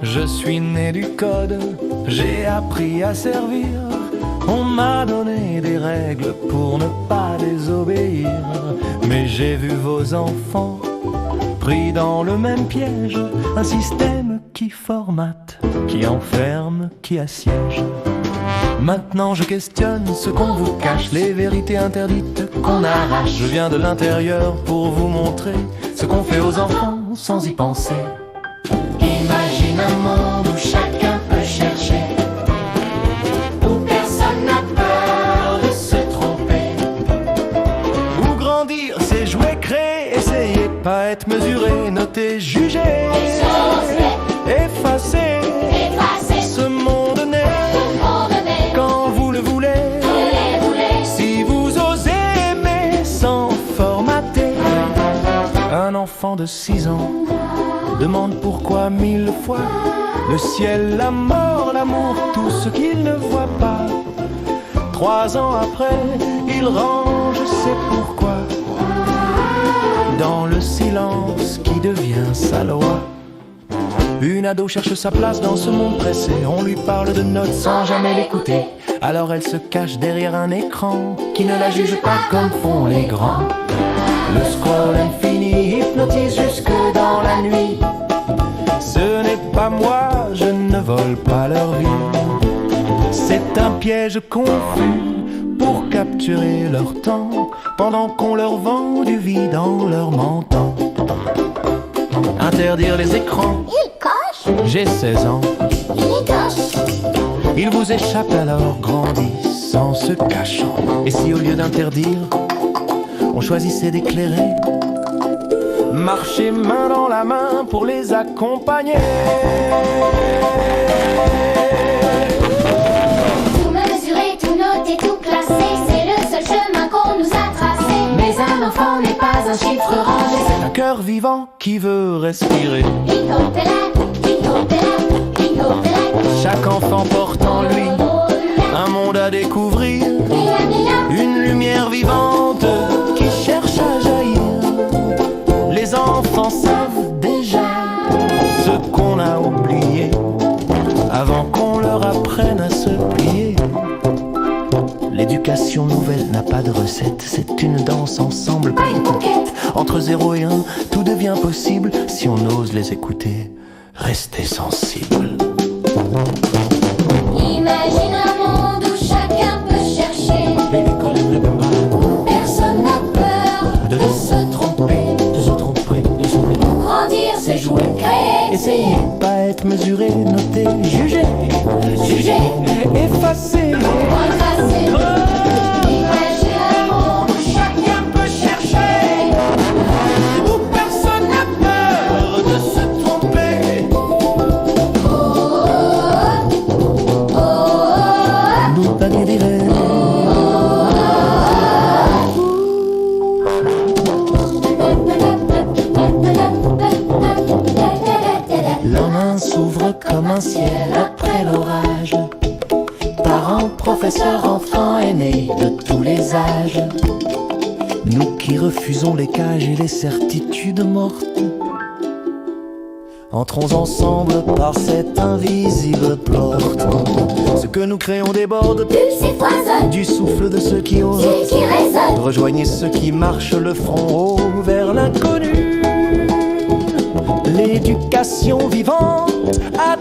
Je suis né du code, j'ai appris à servir. On m'a donné des règles pour ne pas désobéir. Mais j'ai vu vos enfants pris dans le même piège. Un système qui formate, qui enferme, qui assiège. Maintenant je questionne ce qu'on vous cache, les vérités interdites qu'on arrache. Je viens de l'intérieur pour vous montrer ce qu'on fait aux enfants sans y penser. Imagine un monde où chacun peut chercher, où personne n'a peur de se tromper. Où grandir, c'est jouer, créer, essayer, pas être mesuré, noter, juger, effacer ce monde né quand vous le voulez. Si vous osez aimer sans formater. Un enfant de 6 ans demande pourquoi 1000 fois le ciel, la mort, l'amour, tout ce qu'il ne voit pas. 3 ans après, il range, c'est pourquoi, dans le silence qui devient sa loi. Une ado cherche sa place dans ce monde pressé. On lui parle de notes sans jamais l'écouter. Alors elle se cache derrière un écran qui ne la juge pas comme font les grands. Le scroll infini hypnotise jusque dans la nuit. Ce n'est pas moi, je ne vole pas leur vie. C'est un piège confus pour capturer leur temps, pendant qu'on leur vend du vide dans leur menton. Interdire les écrans, Il coche, j'ai 16 ans. il y coche. Il vous échappe alors, grandissent en se cachant. Et si au lieu d'interdire, on choisissait d'éclairer, marcher main dans la main pour les accompagner. Tout mesurer, tout noter, tout classer, c'est le seul chemin qu'on nous a tracé. Mais un enfant n'est pas un chiffre rangé, c'est Un cœur vivant qui veut respirer. Chaque enfant porte en lui un monde à découvrir, une lumière vivante qui cherche à jaillir. Les enfants savent déjà ce qu'on a oublié avant qu'on leur apprenne à se plier. L'éducation nouvelle n'a pas de recette, c'est une danse ensemble, pas une conquête. Entre 0 et 1, tout devient possible si on ose les écouter, rester sensible. Imagine un monde où chacun peut chercher, où personne n'a peur de se tromper. Grandir, c'est jouer, créer, Essayez, pas être mesuré, noter, juger, effacer. Imagine un monde où chacun peut chercher, Où personne n'a peur de se tromper. Nous pas dire. La main s'ouvre comme un ciel après l'orage. Parents, professeurs, enfants, aînés de tous les âges. Nous qui refusons les cages et les certitudes mortes, entrons ensemble par cette invisible porte. Ce que nous créons déborde pulse et foisonne, du souffle de ceux qui osent. ceux qui résonnent. Rejoignez ceux qui marchent le front haut vers l'inconnu. L'éducation vivante à